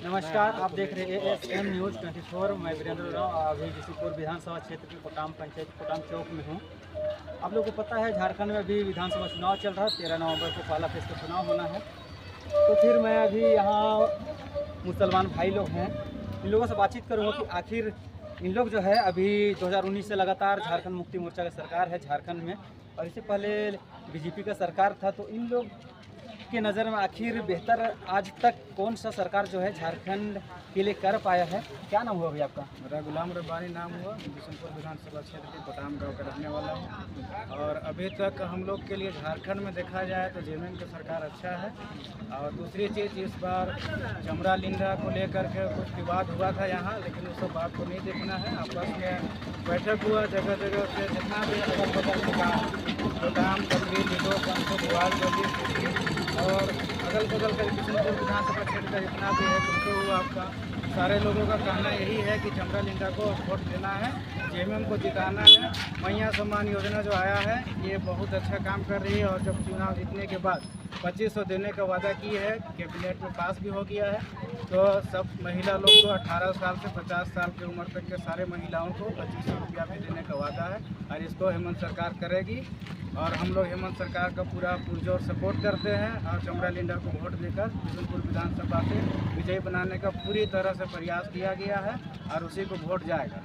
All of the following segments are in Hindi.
नमस्कार, आप देख रहे हैं ASM न्यूज़ 24। मैं वीरेंद्र राव अभी ऋषिपुर विधानसभा क्षेत्र के कोटाम पंचायत कोटाम चौक में हूँ। आप लोगों को पता है झारखंड में अभी विधानसभा चुनाव चल रहा है। 13 नवंबर को पहला फेज का चुनाव होना है। तो फिर मैं अभी यहाँ मुसलमान भाई लोग हैं, इन लोगों से बातचीत करूँगा कि आखिर इन लोग जो है अभी 2019 से लगातार झारखंड मुक्ति मोर्चा का सरकार है झारखंड में, और इससे पहले बीजेपी का सरकार था। तो इन लोग के नज़र में आखिर बेहतर आज तक कौन सा सरकार जो है झारखंड के लिए कर पाया है? क्या नाम हुआ अभी आपका? मेरा गुलाम रब्बानी नाम हुआ। बिशनपुर विधानसभा क्षेत्र के कोटाम गाँव का रहने वाला हूँ। और अभी तक हम लोग के लिए झारखंड में देखा जाए तो जेएमएम की सरकार अच्छा है। और दूसरी चीज़, इस बार जमरा लिंडा को लेकर के कुछ विवाद हुआ था यहाँ, लेकिन उस सब बात को नहीं देखना है। आपस में बैठक हुआ, जगह जगह से जितना भी अगल बगल का कोटाम कबरी लिडो पंचो दीवार और अगल बगल का बिशनपुर विधानसभा क्षेत्र का जितना भी है तुमको हुआ, आपका सारे लोगों का कहना यही है कि जमरा लिंडा को वोट देना है, जेएमएम को जिताना है। मैया सम्मान योजना जो आया है ये बहुत अच्छा काम कर रही है, और जब चुनाव जीतने के बाद 2500 देने का वादा की है, कैबिनेट में पास भी हो गया है। तो सब महिला लोग को 18 साल से 50 साल की उम्र तक के सारे महिलाओं को 2500 रुपया भी देने का वादा है, और इसको हेमंत सरकार करेगी। और हम लोग हेमंत सरकार का पूरा पुरजोर सपोर्ट करते हैं, और जमरा लिंडा को वोट देकर बिशनपुर विधानसभा से विजयी बनाने का पूरी तरह से प्रयास किया गया है, और उसी को वोट जाएगा।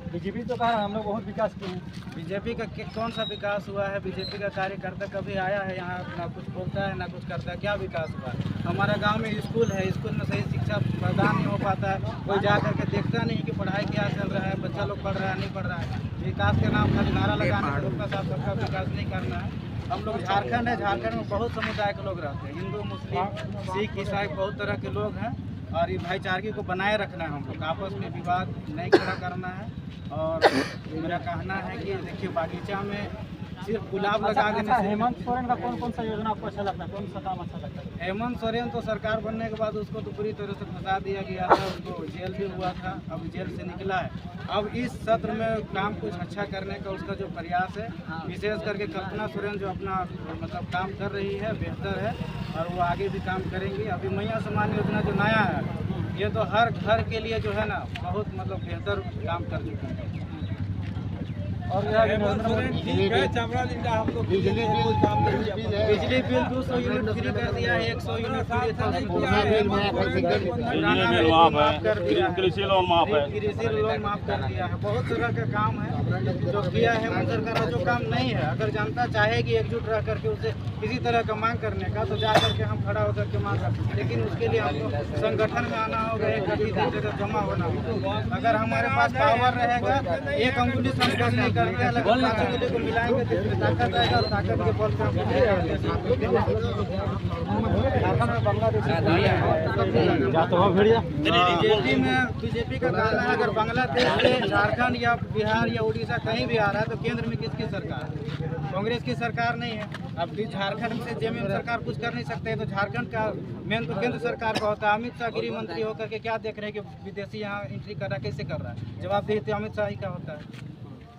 बीजेपी तो कहा हम लोग बहुत विकास किए हैं। बीजेपी का कौन सा विकास हुआ है? बीजेपी का कार्यकर्ता कभी आया है यहाँ, ना कुछ बोलता है ना कुछ करता है। क्या विकास हुआ है? हमारा गांव में स्कूल है, स्कूल में सही शिक्षा प्रदान नहीं हो पाता है। कोई जा करके देखता नहीं कि पढ़ाई क्या चल रहा है, बच्चा लोग पढ़ रहा है नहीं पढ़ रहा है। विकास के नाम खाली नारा लगाने का लोग का साथ सबका विकास नहीं करना है। हम लोग झारखंड है, झारखंड में बहुत समुदाय के लोग रहते हैं, हिंदू मुस्लिम सिख ईसाई बहुत तरह के लोग हैं, और ये भाईचारगी को बनाए रखना है। हम लोग आपस में विवाद नहीं खड़ा करना है। और मेरा कहना है कि देखिए, बागीचा में सिर्फ गुलाब लगा देने से। हेमंत सोरेन का कौन सा योजना आपको अच्छा लगता है? कौन सा काम अच्छा लगता है? हेमंत सोरेन तो सरकार बनने के बाद उसको तो पूरी तरह से फंसा दिया गया था, उसको जेल भी हुआ था, अब जेल से निकला है। अब इस सत्र में काम कुछ अच्छा करने का उसका जो प्रयास है, विशेष करके कल्पना सोरेन जो अपना मतलब काम कर रही है बेहतर है, और वो आगे भी काम करेंगी। अभी मैया सम्मान योजना जो नया है, ये तो हर घर के लिए जो है ना बहुत मतलब बेहतर काम कर चुके हैं। और बिजली बिल 200 यूनिट फ्री कर दिया है, 100 यूनिट फ्री था, कृषि लोन माफ कर दिया है। बहुत तरह का काम है जो किया है हेमंत सरकार। जो काम नहीं है, अगर जनता चाहेगी एकजुट रह करके उसे किसी तरह का मांग करने का, तो जा करके हम खड़ा होकर के मांग सकते हैं। लेकिन उसके लिए हमको संगठन में आना होगा, एक जगह जमा होना होगा। अगर हमारे पास पावर रहेगा, एक अंगुली से हम नहीं करते हैं, लगभग 5 अंगुली को मिलाएंगे तो इसमें ताकत आएगा, और ताकत के बल पर बीजेपी का कहना है अगर बांग्लादेश से झारखंड या बिहार या उड़ीसा कहीं भी आ रहा है तो केंद्र में किसकी सरकार है? कांग्रेस की सरकार नहीं है। अब भी झारखंड से जेएमएम सरकार कुछ कर नहीं सकते है, तो झारखंड का मेन तो केंद्र सरकार का होता है। अमित शाह गृह मंत्री होकर के क्या देख रहे हैं कि विदेशी यहाँ एंट्री कर रहा है, कैसे कर रहा है? जवाब देते अमित शाह ही का होता है।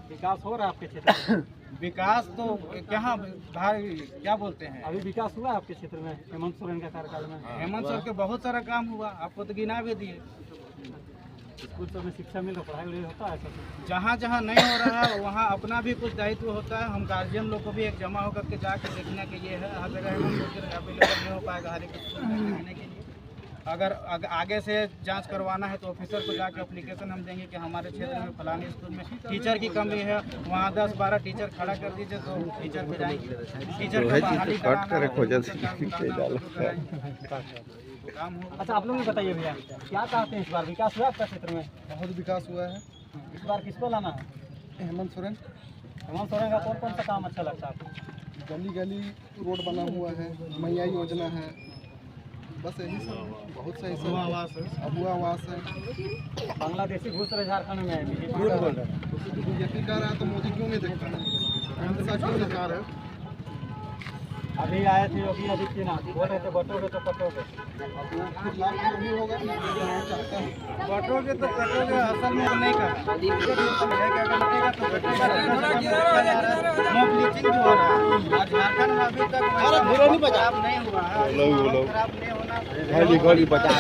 विकास हो रहा है आपके क्षेत्र में? विकास तो भाई क्या बोलते हैं, अभी विकास हुआ है आपके क्षेत्र में हेमंत सोरेन का कार्यकाल में? हेमंत सोरेन के बहुत सारा काम हुआ, आपको तो गिना भी दिए। स्कूल सब में शिक्षा मिल रहा, पढ़ाई वढ़ाई होता है सब? जहाँ जहाँ नहीं हो रहा है वहाँ अपना भी कुछ दायित्व होता है। हम गार्जियन लोग को भी एक जमा होकर के जाकर देखना कि ये है, हर जगह अवेलेबल नहीं हो पाएगा हर एक देखने के लिए। अगर आगे से जांच करवाना है तो ऑफिसर को जाके एप्लीकेशन हम देंगे कि हमारे क्षेत्र में फलाने स्कूल में टीचर की कमी है, वहाँ 10-12 टीचर खड़ा कर दीजिए तो टीचर को जाएंगे। टीचर का बहाली काम हो। अच्छा, आप लोग भी बताइए भैया, क्या चाहते हैं इस बार? विकास हुआ आपका क्षेत्र में? बहुत विकास हुआ है। इस बार किसको लाना है? हेमंत सोरेन। हेमंत सोरेन का कौन सा काम अच्छा लगता है आपको? गली गली रोड बना हुआ है, मैया योजना है, बस यही सब। बहुत सही सब अबुआ आवास है। बांग्लादेशी घुस रहे झारखंड में, बीजेपी कर रहा है तो मोदी क्यों नहीं देखता है? हेमंत शाह क्यों सरकार है? अभी आए थे योगी आदित्यनाथ, बोल रहे थे बटोगे तो कटोगे। बटोगे तो कटोगे, असल में नहीं करना। ब्लीचिंग जो हो रहा है झारखंड में अभी तक खराब नहीं हुआ है, खराब नहीं होना गोली बचा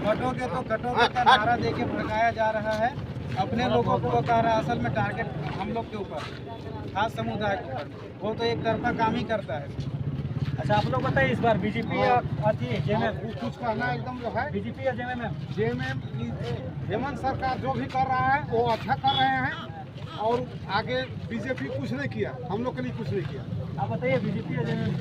कटोगे तो कटोगे का नारा देके भड़काया जा रहा है। अपने लोगों को वो कह रहा है, असल में टारगेट हम लोग के ऊपर, खास समुदाय के ऊपर। वो तो एक तरफा काम ही करता है। अच्छा आप लोग बताइए, इस बार बीजेपी या जेएमएम? कुछ कहना एकदम जो है बीजेपी या जेएमएम? जेएमएम हेमंत सरकार जो भी कर रहा है वो अच्छा कर रहे हैं, और आगे बीजेपी कुछ नहीं किया, हम लोग के लिए कुछ नहीं किया। आप बताइए बीजेपी या जेएमएम?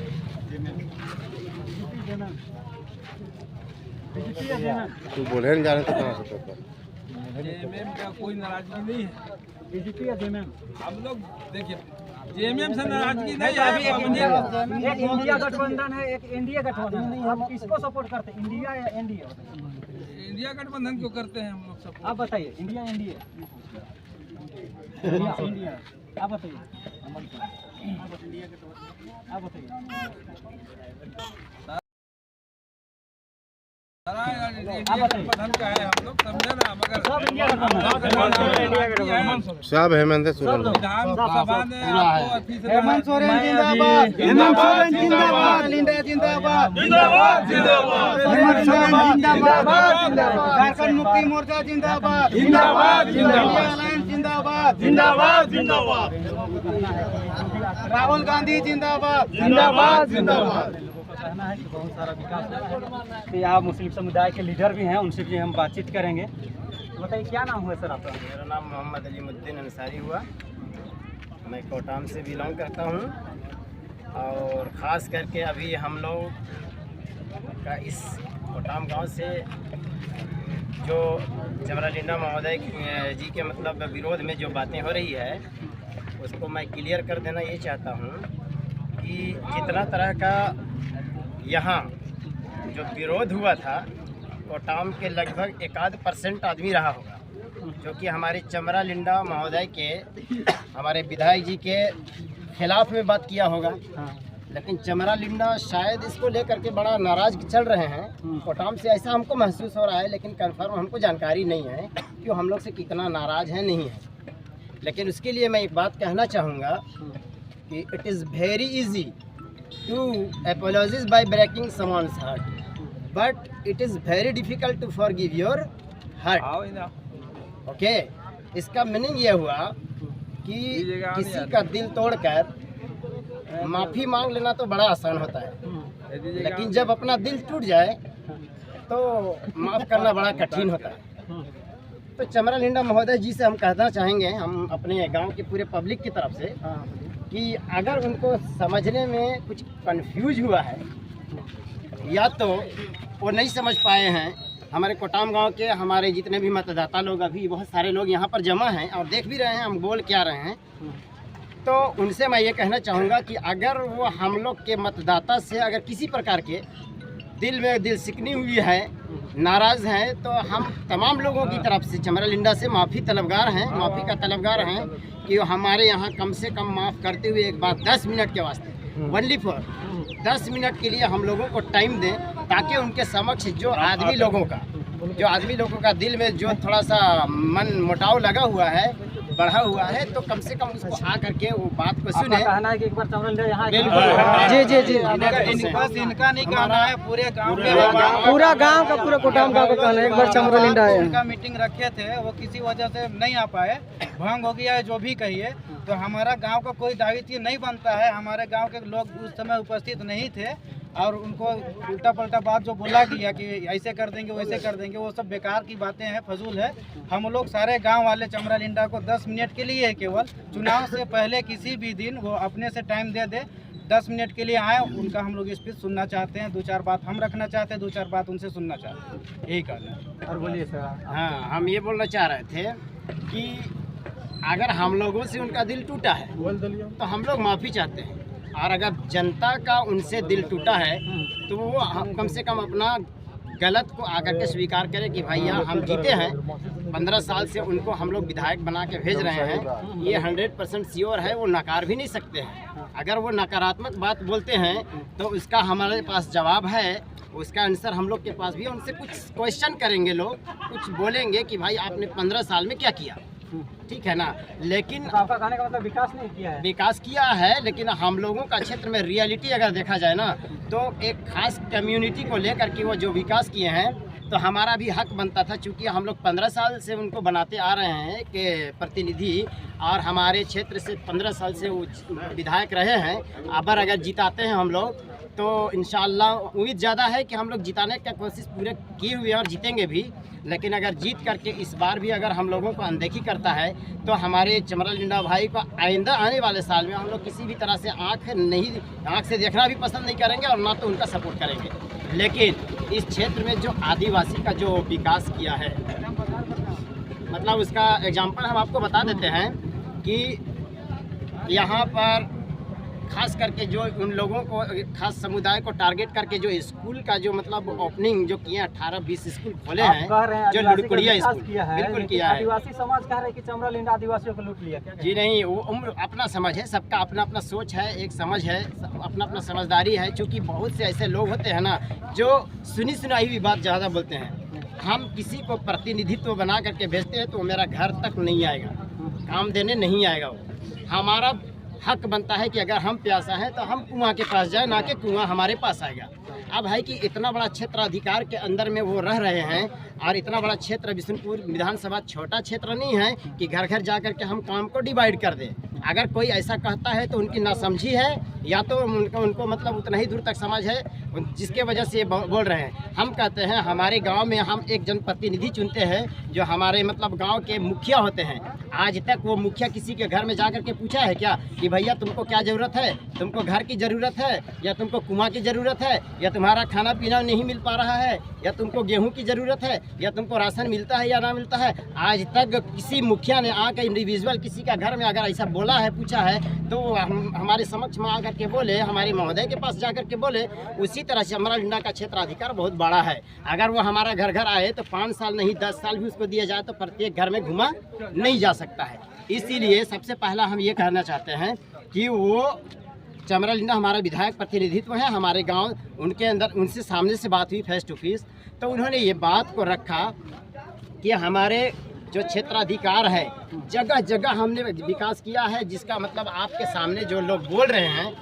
बीजेपी या जेएमएम? तू बोले नहीं जा रहे तो कहाँ से तो जेएमएम का कोई नाराजगी नहीं है। बीजेपी या जेएमएम? हम लोग देखिए जेएमएम से नाराजगी नहीं अभी है। एक इंडिया गठबंधन है, एक एनडीए गठबंधन है। आप किसको सपोर्ट करते हैं, इंडिया या एनडीए? इंडिया गठबंधन क्यों करते हैं हम लोग सब? आप बताइए, इंडिया एनडीए? इंडिया। आप बताइए, आप बताइए। सारा इंडिया गठबंधन का है, हम लोग समझे ना, मगर सब इंडिया गठबंधन। सब हेमंत सोरेन विधानसभा ने आपको अथी से हेमंत सोरेन जिंदाबाद, हेमंत सोरेन जिंदाबाद, इंडिया जिंदाबाद, जिंदाबाद जिंदाबाद, हेमंत सोरेन जिंदाबाद, झारखंड मुक्ति मोर्चा जिंदाबाद, जिंदाबाद जिंदाबाद, इंडिया अलायंस जिंदाबाद, जिंदाबाद जिंदाबाद, राहुल गांधी जिंदाबाद, जिंदाबाद जिंदाबाद। कहना है कि बहुत सारा विकास हुआ है। तो यहाँ मुस्लिम समुदाय के लीडर भी हैं, उनसे भी हम बातचीत करेंगे। बताइए क्या नाम हुआ सर आपका? मेरा नाम मोहम्मद अलीमुद्दीन अंसारी हुआ। मैं कोटाम से बिलोंग करता हूँ, और ख़ास करके अभी हम लोग का इस कोटाम गांव से जो चमरालिंडा महोदय जी के मतलब विरोध में जो बातें हो रही है, उसको मैं क्लियर कर देना ये चाहता हूँ कि जितना तरह का यहाँ जो विरोध हुआ था, कोटाम के लगभग 1% आदमी रहा होगा, जो कि हमारे चमरालिंडा महोदय के, हमारे विधायक जी के खिलाफ में बात किया होगा। लेकिन चमरालिंडा शायद इसको लेकर के बड़ा नाराज चल रहे हैं कोटाम से, ऐसा हमको महसूस हो रहा है। लेकिन कंफर्म हमको जानकारी नहीं है कि वो हम लोग से कितना नाराज है, नहीं है। लेकिन उसके लिए मैं एक बात कहना चाहूँगा कि it is very easy to apologize by breaking someone's heart, but it is very difficult to forgive your heart. Okay, इसका मीनिंग ये हुआ कि किसी का दिल तोड़कर माफ़ी मांग लेना तो बड़ा आसान होता है, लेकिन जब अपना दिल टूट जाए तो माफ़ करना बड़ा कठिन होता है। तो चमरालिंडा महोदय जी से हम कहना चाहेंगे, हम अपने गांव के पूरे पब्लिक की तरफ से, कि अगर उनको समझने में कुछ कंफ्यूज हुआ है या तो वो नहीं समझ पाए हैं, हमारे कोटाम गांव के हमारे जितने भी मतदाता लोग, अभी बहुत सारे लोग यहाँ पर जमा हैं और देख भी रहे हैं हम बोल क्या रहे हैं, तो उनसे मैं ये कहना चाहूँगा कि अगर वो हम लोग के मतदाता से अगर किसी प्रकार के दिल में दिल सिकनी हुई है, नाराज़ हैं, तो हम तमाम लोगों की तरफ से चमरालिंडा से माफ़ी तलबगार हैं, माफ़ी का तलबगार हैं कि हमारे यहाँ कम से कम माफ़ करते हुए एक बार 10 मिनट के वास्ते, ओनली फॉर 10 मिनट के लिए हम लोगों को टाइम दें, ताकि उनके समक्ष जो आदमी लोगों का दिल में जो थोड़ा सा मन मुटाव लगा हुआ है, बढ़ा हुआ है, तो कम से कम उसको आ करके वो बात को सुने। कहना है कि एक बार चमरालिंडा यहाँ जी, बस इनका नहीं कहना है, पूरे गांव का, पूरा गांव का, पूरा कोटाम गांव का कहना है एक बार चमरालिंडा है। उनका मीटिंग रखे थे, वो किसी वजह से नहीं आ पाए, भंग हो गया है, जो भी कहिए। तो हमारा गांव का कोई दायित्व नहीं बनता है, हमारे गांव के लोग उस समय उपस्थित नहीं थे, और उनको उल्टा पलटा बात जो बोला गया कि ऐसे कर देंगे वैसे कर देंगे, वो सब बेकार की बातें हैं, फजूल है। हम लोग सारे गांव वाले चमरालिंडा को 10 मिनट के लिए केवल चुनाव से पहले किसी भी दिन वो अपने से टाइम दे 10 मिनट के लिए आए, उनका हम लोग स्पीच सुनना चाहते हैं, 2-4 बात हम रखना चाहते हैं, 2-4 बात उनसे सुनना चाहते हैं, यही कहना है। और बोलिए सर। हाँ, हम ये बोलना चाह रहे थे कि अगर हम लोगों से उनका दिल टूटा है तो हम लोग माफ़ी चाहते हैं, और अगर जनता का उनसे दिल टूटा है तो वो कम से कम अपना गलत को आकर के स्वीकार करें कि भाई यहाँ हम जीते हैं, 15 साल से उनको हम लोग विधायक बना के भेज रहे हैं, ये 100% श्योर है, वो नकार भी नहीं सकते हैं। अगर वो नकारात्मक बात बोलते हैं तो उसका हमारे पास जवाब है उसका आंसर हम लोग के पास भी है। उनसे कुछ क्वेश्चन करेंगे, लोग कुछ बोलेंगे कि भाई आपने 15 साल में क्या किया, ठीक है ना। लेकिन तो आपका कहने का मतलब विकास नहीं किया है? विकास किया है, लेकिन हम लोगों का क्षेत्र में रियलिटी अगर देखा जाए ना, तो एक खास कम्युनिटी को लेकर के वो जो विकास किए हैं, तो हमारा भी हक बनता था, चूँकि हम लोग 15 साल से उनको बनाते आ रहे हैं कि प्रतिनिधि, और हमारे क्षेत्र से 15 साल से वो विधायक रहे हैं। अगर जिताते हैं हम लोग तो इंशाअल्लाह उम्मीद ज़्यादा है कि हम लोग जिताने का कोशिश पूरे किए हुए हैं और जीतेंगे भी। लेकिन अगर जीत करके इस बार भी अगर हम लोगों को अनदेखी करता है, तो हमारे चमरा लिंडा भाई को आइंदा आने वाले साल में हम लोग किसी भी तरह से आँख से देखना भी पसंद नहीं करेंगे और ना तो उनका सपोर्ट करेंगे। लेकिन इस क्षेत्र में जो आदिवासी का जो विकास किया है, मतलब उसका एग्जाम्पल हम आपको बता देते हैं कि यहाँ पर खास करके जो उन लोगों को, खास समुदाय को टारगेट करके जो स्कूल का जो मतलब ओपनिंग जो किए 18-20 स्कूल खोले हैं, जो लुड़कुड़िया स्कूल बिल्कुल किया है। आदिवासी समाज कह रहे हैं कि चमरा लिंडा आदिवासियों को लूट लिया। जी नहीं, वो उम्र अपना समझ है, सबका अपना अपना सोच है, एक समझ है, अपना अपना समझदारी है। क्योंकि बहुत से ऐसे लोग होते हैं ना जो सुनी सुनाई हुई बात ज़्यादा बोलते हैं। हम किसी को प्रतिनिधित्व बना करके भेजते हैं तो वो मेरा घर तक नहीं आएगा, काम देने नहीं आएगा। वो हमारा हक बनता है कि अगर हम प्यासा हैं तो हम कुआं के पास जाए, ना कि कुआं हमारे पास आएगा। अब है कि इतना बड़ा क्षेत्र अधिकार के अंदर में वो रह रहे हैं, और इतना बड़ा क्षेत्र बिशुनपुर विधानसभा छोटा क्षेत्र नहीं है कि घर घर जा कर के हम काम को डिवाइड कर दें। अगर कोई ऐसा कहता है तो उनकी नासमझी है, या तो उनको मतलब उतना ही दूर तक समझ है जिसके वजह से ये बोल रहे हैं। हम कहते हैं हमारे गांव में हम एक जनप्रतिनिधि चुनते हैं जो हमारे मतलब गांव के मुखिया होते हैं। आज तक वो मुखिया किसी के घर में जाकर के पूछा है क्या कि भैया तुमको क्या ज़रूरत है, तुमको घर की ज़रूरत है, या तुमको कुआं की ज़रूरत है, या तुम्हारा खाना पीना नहीं मिल पा रहा है, या तुमको गेहूं की ज़रूरत है, या तुमको राशन मिलता है या ना मिलता है। आज तक किसी मुखिया ने आकर इंडिविजुअल किसी का घर में अगर ऐसा बोला है, पूछा है, तो हमारे समक्ष में आकर के बोले, हमारे महोदय के पास जाकर के बोले। उसी तरह से चमरा लिंडा का क्षेत्राधिकार बहुत बड़ा है। अगर वो हमारा घर घर आए तो 5 साल नहीं 10 साल भी उसको दिया जाए तो प्रत्येक घर में घुमा नहीं जा सकता है। इसीलिए सबसे पहला हम ये कहना चाहते हैं कि वो चमरा लिंडा हमारा विधायक प्रतिनिधित्व है हमारे गांव, उनके अंदर उनसे सामने से बात हुई फेस टू फेस, तो उन्होंने ये बात को रखा कि हमारे जो क्षेत्राधिकार है जगह जगह हमने विकास किया है, जिसका मतलब आपके सामने जो लोग बोल रहे हैं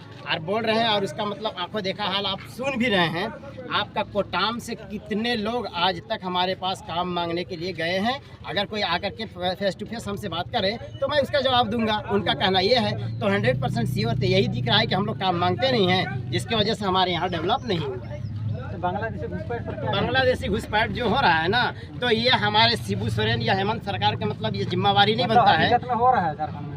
और उसका मतलब आंखों देखा हाल आप सुन भी रहे हैं। आपका कोटाम से कितने लोग आज तक हमारे पास काम मांगने के लिए गए हैं। अगर कोई आकर के फेस टू फेस हमसे बात करे तो मैं उसका जवाब दूंगा। उनका कहना ये है, तो 100% श्योर तो यही दिख रहा है कि हम लोग काम मांगते नहीं हैं, जिसकी वजह से हमारे यहाँ डेवलप नहीं हुआ है। बांग्लादेशी घुसपैठ जो हो रहा है ना, तो ये हमारे शिबू सोरेन या हेमंत सरकार का मतलब ये जिम्मेवारी नहीं बनता है। हो रहा है झारखंड में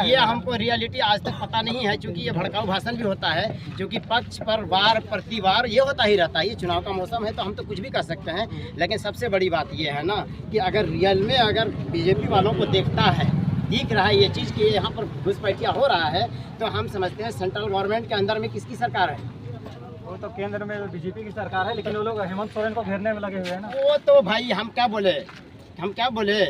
ये हमको रियलिटी आज तक पता नहीं है, क्योंकि ये भड़काऊ भाषण भी होता है, क्योंकि पक्ष पर वार प्रतिवार ये होता ही रहता है। ये चुनाव का मौसम है तो हम तो कुछ भी कर सकते हैं, लेकिन सबसे बड़ी बात ये है ना कि अगर रियल में अगर बीजेपी वालों को दिख रहा है ये चीज़ कि यहाँ पर घुसपैठिया हो रहा है, तो हम समझते हैं सेंट्रल गवर्नमेंट के अंदर में किसकी सरकार है? वो तो केंद्र में बीजेपी की सरकार है, लेकिन वो लोग हेमंत सोरेन को घेरने में लगे हुए हैं ना। वो तो भाई हम क्या बोले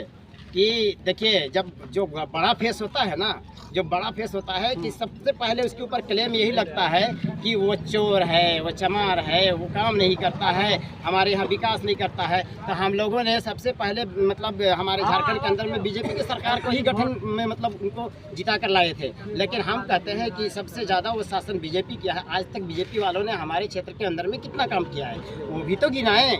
कि देखिए, जब जो बड़ा फेस होता है ना, कि सबसे पहले उसके ऊपर क्लेम यही लगता है कि वो चोर है, वो चमार है, वो काम नहीं करता है, हमारे यहाँ विकास नहीं करता है। तो हम लोगों ने सबसे पहले मतलब हमारे झारखंड के अंदर में बीजेपी की सरकार को ही गठन में मतलब उनको जिता कर लाए थे। लेकिन हम कहते हैं कि सबसे ज़्यादा वो शासन बीजेपी किया है। आज तक बीजेपी वालों ने हमारे क्षेत्र के अंदर में कितना काम किया है वो भी तो गिनाएं।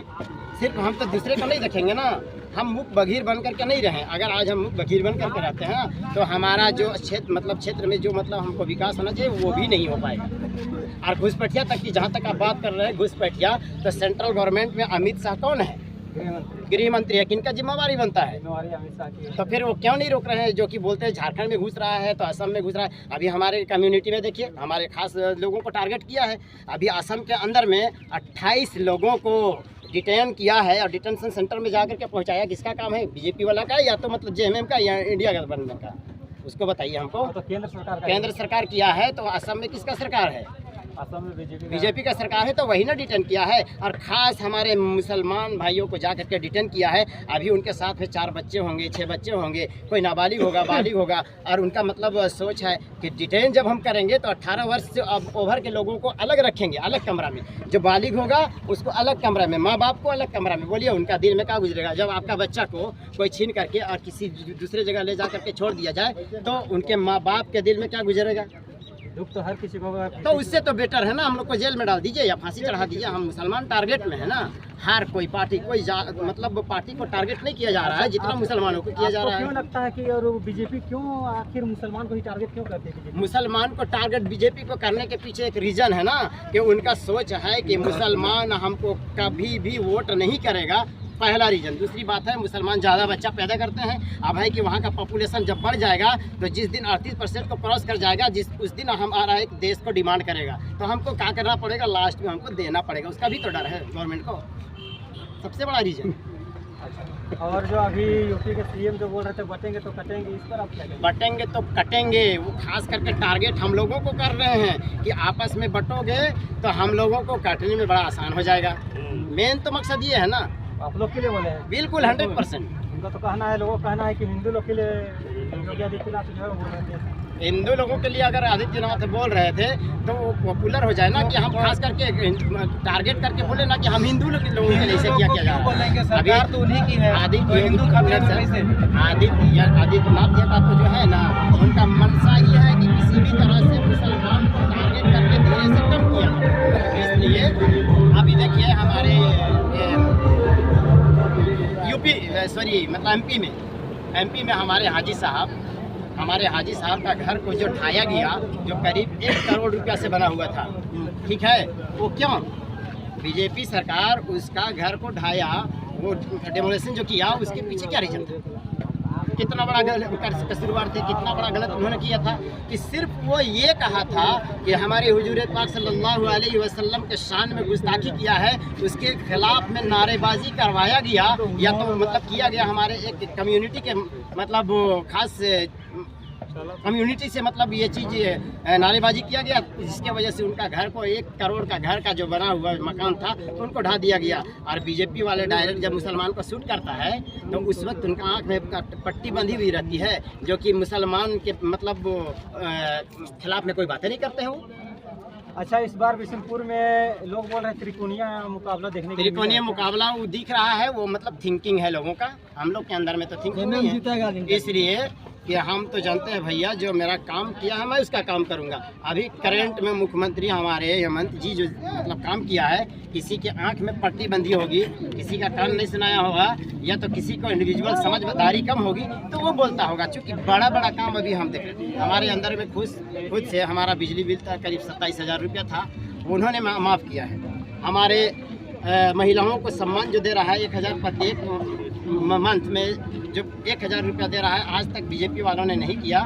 सिर्फ हम तो दूसरे को नहीं देखेंगे ना, हम मुख बघीर बन करके नहीं रहें। अगर आज हम मुख बघीर बन करके रहते हैं ना, तो हमारा जो क्षेत्र में जो मतलब हमको विकास होना चाहिए वो भी नहीं हो पाएगा। और घुसपैठिया तक की जहाँ तक आप बात कर रहे हैं घुसपैठिया, तो सेंट्रल गवर्नमेंट में अमित शाह कौन है? गृह मंत्री है। किनका जिम्मेवारी बनता है? अमित शाह की। तो फिर वो क्यों नहीं रोक रहे हैं? जो कि बोलते हैं झारखंड में घुस रहा है तो असम में घुस रहा है। अभी हमारे कम्युनिटी में देखिए, हमारे खास लोगों को टारगेट किया है। अभी असम के अंदर में 28 लोगों को डिटेन किया है और डिटेंशन सेंटर में जाकर के पहुंचाया। किसका काम है? बीजेपी वाला का, या तो मतलब जेएमएम का, या इंडिया गठबंधन का? उसको बताइए हमको। तो केंद्र सरकार किया है, तो असम में किसका सरकार है? असम में बीजेपी का सरकार है तो वही ना डिटेन किया है, और ख़ास हमारे मुसलमान भाइयों को जा करके डिटेन किया है। अभी उनके साथ में 4 बच्चे होंगे, 6 बच्चे होंगे, कोई नाबालिग होगा, बालिग होगा, और उनका मतलब सोच है कि डिटेन जब हम करेंगे तो 18 वर्ष से अब ओवर के लोगों को अलग रखेंगे, अलग कमरा में। जो बालिग होगा उसको अलग कमरा में, माँ बाप को अलग कमरा में। बोलिए उनका दिल में क्या गुजरेगा जब आपका बच्चा को कोई छीन करके और किसी दूसरे जगह ले जा करके छोड़ दिया जाए, तो उनके माँ बाप के दिल में क्या गुजरेगा? दुख तो हर किसी को होगा। तो उससे तो बेटर है ना हम लोग को जेल में डाल दीजिए या फांसी चढ़ा दीजिए। हम मुसलमान टारगेट में है ना, हर कोई पार्टी मतलब पार्टी को टारगेट नहीं किया जा रहा है जितना मुसलमानों को किया जा रहा है। क्यों लगता है कि और बीजेपी क्यों आखिर मुसलमान को ही टारगेट क्यों करती है? मुसलमान को टारगेट बीजेपी को करने के पीछे एक रीजन है ना, कि उनका सोच है कि मुसलमान हमको कभी भी वोट नहीं करेगा, पहला रीजन। दूसरी बात है मुसलमान ज़्यादा बच्चा पैदा करते हैं। अब है कि वहाँ का पॉपुलेशन जब बढ़ जाएगा तो जिस दिन 38% को क्रॉस कर जाएगा, उस दिन हमारा एक देश को डिमांड करेगा, तो हमको क्या करना पड़ेगा? लास्ट में हमको देना पड़ेगा। उसका भी तो डर है गवर्नमेंट को, सबसे बड़ा रीजन। और जो अभी यूपी के सीएम जो बोल रहे थे बटेंगे तो कटेंगे, इस पर आप क्या कहेंगे? बटेंगे तो कटेंगे, वो खास करके टारगेट हम लोगों को कर रहे हैं कि आपस में बटोगे तो हम लोगों को काटने में बड़ा आसान हो जाएगा। मेन तो मकसद ये है ना। आप लोग के लिए बोले हैं? बिल्कुल 100%। उनका तो कहना है, लोगों का कहना है कि हिंदू लोग के लिए योगी आदित्यनाथ जो है वो बोल रहे थे। हिंदू लोगों के लिए अगर आदित्यनाथ बोल रहे थे तो वो पॉपुलर हो जाए ना, कि हम खास करके टारगेट करके बोले ना कि हम हिंदू लोगों के लिए ऐसे किया जा रहा है। सरकार तो उन्हीं की है, आदित्यनाथ जी का तो जो है ना, उनका मंशा ये है कि किसी भी तरह से मुसलमान को टारगेट करके धीरे से कम किया। इसलिए अभी देखिए हमारे एमपी में हमारे हाजी साहब का घर को जो ढाया गया, जो करीब 1 करोड़ रुपया से बना हुआ था, ठीक है, वो क्यों? बीजेपी सरकार उसका घर को ढाया, वो डेमोलेशन जो किया, उसके पीछे क्या रीजन था? कितना बड़ा कसूरवार थे, कितना बड़ा गलत उन्होंने किया था कि सिर्फ वो ये कहा था कि हमारे हुजूर पाक सल्लल्लाहु अलैहि वसल्लम के शान में गुस्ताखी किया है, उसके खिलाफ में नारेबाजी करवाया गया, या तो मतलब किया गया हमारे एक कम्युनिटी के मतलब खास कम्युनिटी से मतलब ये चीज़ नारेबाजी किया गया, जिसके वजह से उनका घर को 1 करोड़ का घर का जो बना हुआ मकान था तो उनको ढा दिया गया। और बीजेपी वाले डायरेक्ट जब मुसलमान को शूट करता है तो उस वक्त उनका आँख में पट्टी बंधी हुई रहती है, जो कि मुसलमान के मतलब खिलाफ में कोई बातें नहीं करते हो। अच्छा, इस बार बिशनपुर में लोग बोल रहे हैं त्रिकोणीय मुकाबला देखने के लिए। त्रिकोणीय मुकाबला वो दिख रहा है, वो मतलब थिंकिंग है लोगों का, हम लोग के अंदर में तो थिंकिंग नहीं है। इसलिए कि हम तो जानते हैं भैया, जो मेरा काम किया है मैं उसका काम करूंगा। अभी करंट में मुख्यमंत्री हमारे हेमंत जी जो मतलब काम किया है, किसी के आंख में पट्टी बंधी होगी, किसी का कान नहीं सुनाया होगा, या तो किसी को इंडिविजुअल समझदारी कम होगी तो वो बोलता होगा। चूँकि बड़ा बड़ा काम अभी हम देख रहे हैं, हमारे अंदर में खुद से हमारा बिजली बिल था करीब 27,000 रुपया था, उन्होंने माफ़ किया है। हमारे महिलाओं को सम्मान जो दे रहा है 1,000 प्रत्येक मंथ में जो 1,000 रुपया दे रहा है, आज तक बीजेपी वालों ने नहीं किया।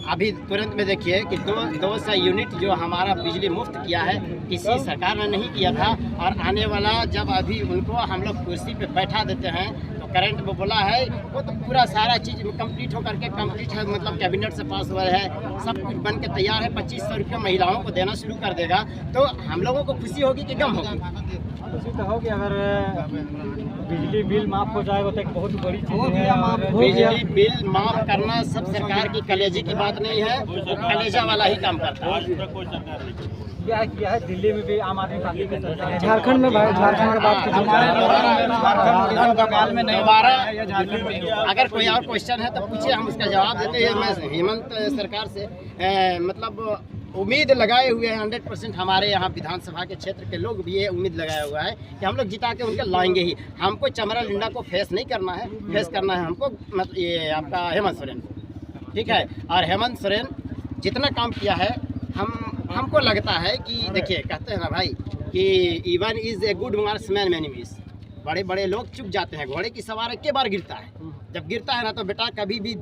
अभी तुरंत में देखिए कि 200 यूनिट जो हमारा बिजली मुफ्त किया है, किसी सरकार ने नहीं किया था। और आने वाला जब अभी उनको हम लोग कुर्सी पे बैठा देते हैं तो करंट वो बोला है, वो तो पूरा सारा चीज़ कंप्लीट होकर के कंप्लीट है, मतलब कैबिनेट से पास हुआ है, सब कुछ बन के तैयार है। 2500 रुपये महिलाओं को देना शुरू कर देगा, तो हम लोगों को खुशी होगी कि गम होगी? खुशी तो होगी। अगर बिजली बिल माफ़ हो जाएगा तो एक बहुत बड़ी चीज़ है। बिजली बिल माफ़ करना सब सरकार की कलेजे की बात नहीं है, वो कलेजा वाला ही काम करता है। क्या किया है दिल्ली में भी आम आदमी पार्टी की सरकार, झारखंड में झारखंड की बात दोबारा अगर कोई और क्वेश्चन है तो पूछे, हम उसका जवाब देते हैं। मैं हेमंत सरकार से मतलब उम्मीद लगाए हुए हैं 100%। हमारे यहाँ विधानसभा के क्षेत्र के लोग भी ये उम्मीद लगाया हुआ है कि हम लोग जिता के उनके लाएंगे ही। हमको चमरा लिंडा को फेस नहीं करना है, फेस करना है हमको मतलब ये आपका हेमंत सोरेन, ठीक है। और हेमंत सोरेन जितना काम किया है, हमको लगता है कि देखिए, कहते हैं ना भाई कि even is a good marksman many miss. बड़े बड़े लोग चुप जाते हैं, घोड़े की सवार एक बार गिरता है, जब गिरता है ना तो बेटा कभी भी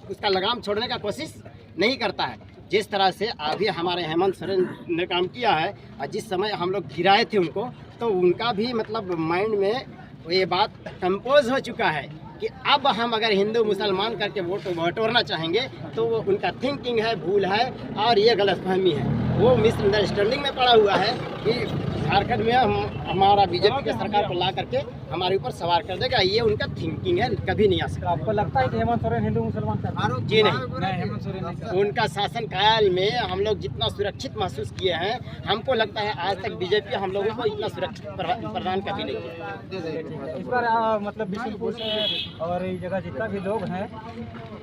उसका लगाम छोड़ने का कोशिश नहीं करता है। जिस तरह से अभी हमारे हेमंत सोरेन ने काम किया है, और जिस समय हम लोग गिराए थे उनको, तो उनका भी मतलब माइंड में ये बात कंपोज हो चुका है कि अब हम अगर हिंदू मुसलमान करके वोट बटोरना चाहेंगे तो वो उनका थिंकिंग है, भूल है और ये गलतफहमी है। वो मिसअंडरस्टैंडिंग में पड़ा हुआ है कि झारखंड में हमारा बीजेपी के सरकार को ला करके हमारे ऊपर सवार कर देगा। ये उनका थिंकिंग है, कभी नहीं आ सकता। आपको लगता है कि हेमंत सोरेन हिंदू मुसलमान का? जी नहीं, हेमंत सोरेन नहीं। उनका शासन काल में हम लोग जितना सुरक्षित महसूस किए हैं, हमको लगता है आज तक बीजेपी हम लोगों को इतना सुरक्षित प्रदान कभी नहीं किया। इस बार मतलब बिशनपुर से और इस जगह जितना भी लोग हैं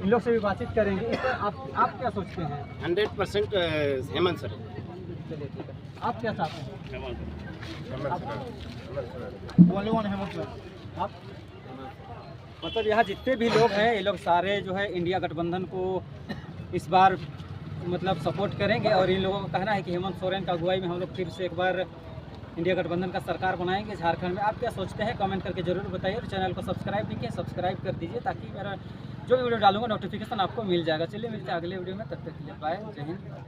इन लोग से भी बातचीत करेंगे। इस पर आप क्या सोचते हैं? 100% हेमंत सोरेन। चलिए ठीक है, आप क्या चाहते हैं? आप मतलब यहाँ जितने भी लोग हैं ये लोग सारे जो है इंडिया गठबंधन को इस बार मतलब सपोर्ट करेंगे और इन लोगों का कहना है कि हेमंत सोरेन का अगुवाई में हम लोग फिर से एक बार इंडिया गठबंधन का सरकार बनाएंगे झारखंड में। आप क्या सोचते हैं कमेंट करके ज़रूर बताइए और चैनल को सब्सक्राइब नहीं किया सब्सक्राइब कर दीजिए ताकि मेरा जो भी वीडियो डालूंगा नोटिफिकेशन आपको मिल जाएगा। चलिए मिलते हैं अगले वीडियो में, तब तक के लिए बाय, जय हिंद।